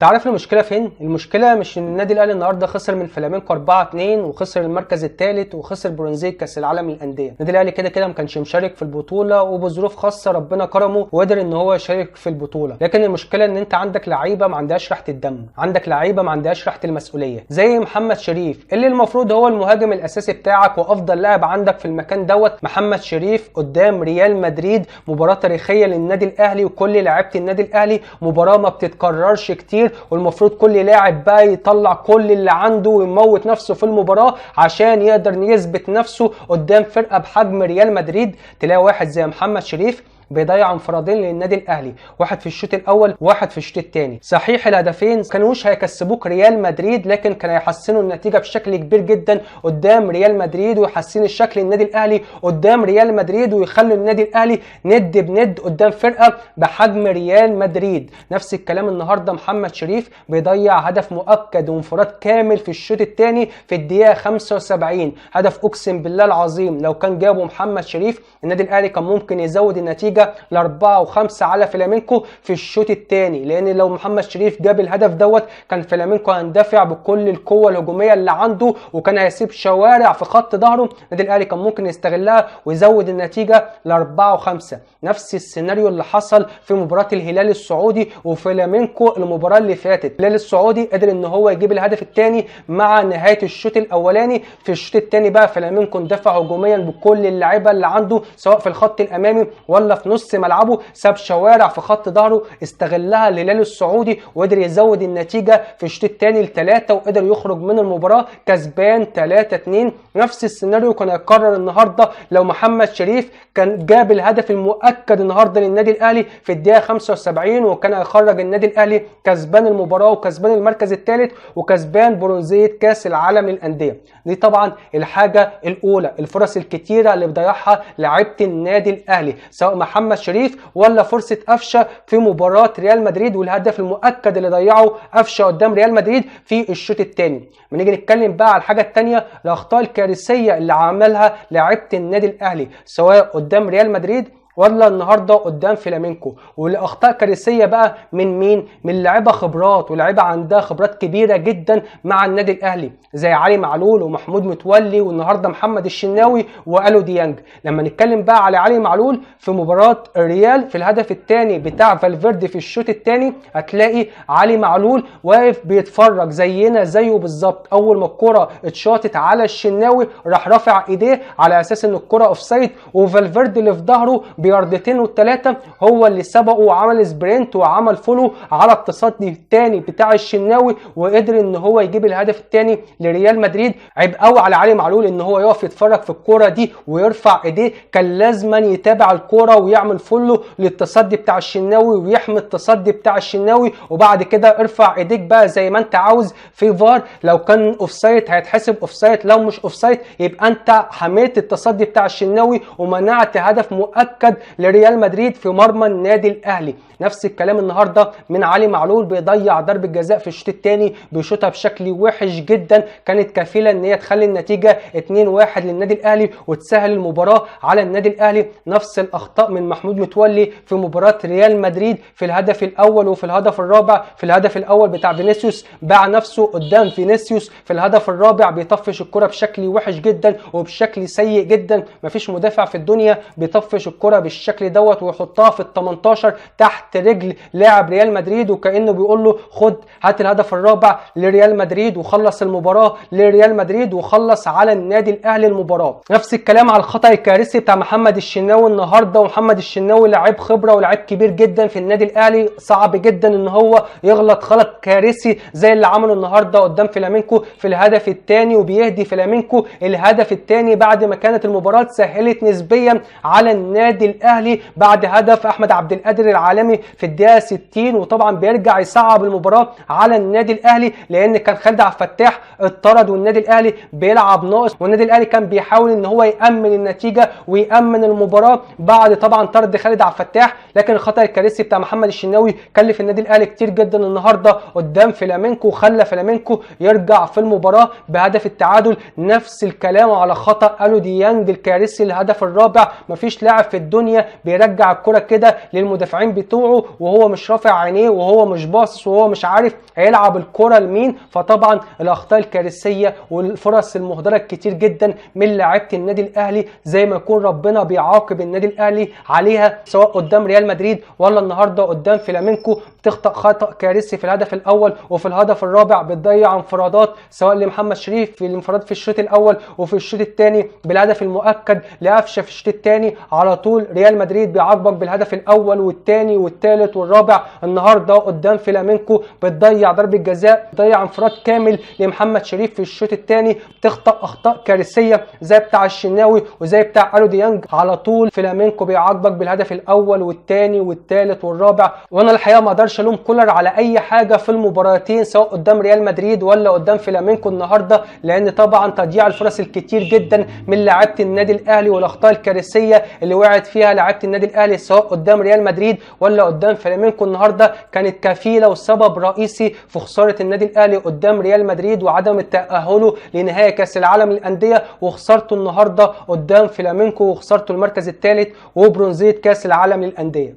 تعرف المشكله فين؟ المشكله مش ان النادي الاهلي النهارده خسر من فلامينكو 4-2 وخسر المركز الثالث وخسر برونزيه كاس العالم للانديه. النادي الاهلي كده كده ما كانش مشارك في البطوله، وبظروف خاصه ربنا كرمه وقدر ان هو يشارك في البطوله. لكن المشكله ان انت عندك لعيبه ما عندهاش ريحه الدم، عندك لعيبه ما عندهاش ريحه المسؤوليه، زي محمد شريف اللي المفروض هو المهاجم الاساسي بتاعك وافضل لاعب عندك في المكان دوت. محمد شريف قدام ريال مدريد، مباراه تاريخيه للنادي الاهلي وكل لعيبه النادي الاهلي، مباراه ما بتتكررش كتير، والمفروض كل لاعب بقى يطلع كل اللي عنده ويموت نفسه في المباراة عشان يقدر يثبت نفسه قدام فرقة بحجم ريال مدريد. تلاقي واحد زي محمد شريف بيضيع انفرادين للنادي الاهلي، واحد في الشوط الاول وواحد في الشوط الثاني. صحيح الهدفين كانوش هيكسبوك ريال مدريد، لكن كانوا هيحسنوا النتيجه بشكل كبير جدا قدام ريال مدريد، ويحسنوا الشكل النادي الاهلي قدام ريال مدريد، ويخلوا النادي الاهلي ند بند قدام فرقه بحجم ريال مدريد. نفس الكلام النهارده، محمد شريف بيضيع هدف مؤكد وانفراد كامل في الشوط الثاني في الدقيقه 75، هدف اقسم بالله العظيم لو كان جابه محمد شريف النادي الاهلي كان ممكن يزود النتيجه ل4 و5 على فلامينكو في الشوط الثاني، لان لو محمد شريف جاب الهدف دوت كان فلامينكو هيندفع بكل القوه الهجوميه اللي عنده، وكان هيسيب شوارع في خط ظهره. النادي الاهلي كان ممكن يستغلها ويزود النتيجه ل4 و5. نفس السيناريو اللي حصل في مباراه الهلال السعودي وفلامينكو المباراه اللي فاتت. الهلال السعودي قدر ان هو يجيب الهدف الثاني مع نهايه الشوط الاولاني، في الشوط الثاني بقى فلامينكو اندفع هجوميا بكل اللعيبه اللي عنده سواء في الخط الامامي ولا في نص ملعبه، ساب شوارع في خط ظهره استغلها الهلال السعودي وقدر يزود النتيجه في الشوط الثاني ل3، وقدر يخرج من المباراه كسبان 3-2. نفس السيناريو كان هيتكرر النهارده لو محمد شريف كان جاب الهدف المؤكد النهارده للنادي الاهلي في الدقيقه 75، وكان هيخرج النادي الاهلي كسبان المباراه وكسبان المركز الثالث وكسبان برونزيه كاس العالم للانديه. دي طبعا الحاجه الاولى، الفرص الكتيره اللي بيضيعها لعيبه النادي الاهلي سواء محمد شريف ولا فرصه قفشه في مباراه ريال مدريد، والهدف المؤكد اللي ضيعه قفشه قدام ريال مدريد في الشوط الثاني. بنيجي نتكلم بقى على الحاجه الثانيه، الاخطاء الكارثيه اللي عملها لعيبه النادي الاهلي سواء قدام ريال مدريد ولا النهارده قدام فلامينكو. والاخطاء كارثيه بقى من مين؟ من لعيبه خبرات ولاعيبه عندها خبرات كبيره جدا مع النادي الاهلي زي علي معلول ومحمود متولي والنهارده محمد الشناوي والو ديانج. لما نتكلم بقى على علي معلول في مباراه الريال في الهدف الثاني بتاع فالفيردي في الشوط الثاني، هتلاقي علي معلول واقف بيتفرج زينا زيه بالظبط. اول ما الكره اتشاطت على الشناوي راح رافع ايديه على اساس ان الكره اوفسايد، وفالفيردي اللي في ظهره بياردتين والثلاثه هو اللي سبقه وعمل سبرنت وعمل فولو على التصدي الثاني بتاع الشناوي، وقدر ان هو يجيب الهدف الثاني لريال مدريد. عيب قوي على علي معلول ان هو يقف يتفرج في الكوره دي ويرفع ايديه، كان لازما يتابع الكوره ويعمل فولو للتصدي بتاع الشناوي ويحمي التصدي بتاع الشناوي، وبعد كده ارفع ايديك بقى زي ما انت عاوز في فار. لو كان اوفسايد هيتحسب اوفسايد، لو مش اوفسايد يبقى انت حميت التصدي بتاع الشناوي ومنعت هدف مؤكد لريال مدريد في مرمى النادي الاهلي. نفس الكلام النهارده من علي معلول، بيضيع ضربه جزاء في الشوط الثاني بيشوطها بشكل وحش جدا، كانت كفيله ان هي تخلي النتيجه 2-1 للنادي الاهلي وتسهل المباراه على النادي الاهلي. نفس الاخطاء من محمود متولي في مباراه ريال مدريد في الهدف الاول وفي الهدف الرابع. في الهدف الاول بتاع فينيسيوس باع نفسه قدام فينيسيوس، في الهدف الرابع بيطفش الكره بشكل وحش جدا وبشكل سيء جدا. مفيش مدافع في الدنيا بيطفش الكره بالشكل دوت ويحطها في ال18 تحت رجل لاعب ريال مدريد، وكانه بيقول له خد هات الهدف الرابع لريال مدريد وخلص المباراه لريال مدريد وخلص على النادي الاهلي المباراه. نفس الكلام على الخطا الكارثي بتاع محمد الشناوي النهارده، ومحمد الشناوي لاعب خبره ولاعب كبير جدا في النادي الاهلي، صعب جدا ان هو يغلط غلط كارثي زي اللي عمله النهارده قدام فلامينكو في الهدف الثاني، وبيهدي فلامينكو الهدف الثاني بعد ما كانت المباراه اتسهلت نسبيا على النادي الاهلي بعد هدف احمد عبد القادر العالمي في الدقيقه 60، وطبعا بيرجع يصعب المباراه على النادي الاهلي لان كان خالد عبد الفتاح اتطرد والنادي الاهلي بيلعب ناقص، والنادي الاهلي كان بيحاول ان هو يامن النتيجه ويامن المباراه بعد طبعا طرد خالد عبد الفتاح. لكن الخطا الكارثي بتاع محمد الشناوي كلف النادي الاهلي كتير جدا النهارده قدام فلامينكو وخلى فلامينكو يرجع في المباراه بهدف التعادل. نفس الكلام على خطا الو ديانج الكارثي الهدف الرابع. مفيش لاعب في الدنيا الدنيا بيرجع الكرة كده للمدافعين بتوعه وهو مش رافع عينيه وهو مش باصص وهو مش عارف هيلعب الكرة لمين. فطبعا الاخطاء الكارثيه والفرص المهدره الكتير جدا من لاعيبه النادي الاهلي زي ما يكون ربنا بيعاقب النادي الاهلي عليها، سواء قدام ريال مدريد ولا النهارده قدام فلامينكو. بتخطأ خطأ كارثي في الهدف الاول وفي الهدف الرابع بتضيع انفرادات سواء لمحمد شريف في الانفراد في الشوط الاول وفي الشوط الثاني بالهدف المؤكد لقفشه في الشوط الثاني. على طول ريال مدريد بيعاقبك بالهدف الاول والثاني والثالث والرابع. النهارده قدام فلامينكو بتضيع ضربه جزاء، بتضيع انفراد كامل لمحمد شريف في الشوط الثاني، بتخطأ اخطاء كارثيه زي بتاع الشناوي وزي بتاع الو ديانج. على طول فلامينكو بيعاقبك بالهدف الاول والثاني والثالث والرابع. وانا الحقيقه ما اقدرش الوم كولر على اي حاجه في المباراتين سواء قدام ريال مدريد ولا قدام فلامينكو النهارده، لان طبعا تضييع الفرص الكتير جدا من لاعيبه النادي الاهلي والاخطاء الكارثيه اللي وقعت فيها لاعيبه النادي الاهلي سواء قدام ريال مدريد ولا قدام فلامينكو النهارده كانت كفيله وسبب رئيسي في خساره النادي الاهلي قدام ريال مدريد وعدم تأهله لنهائي كاس العالم للانديه، وخسارته النهارده قدام فلامينكو وخسارته المركز الثالث وبرونزيه كاس العالم للانديه.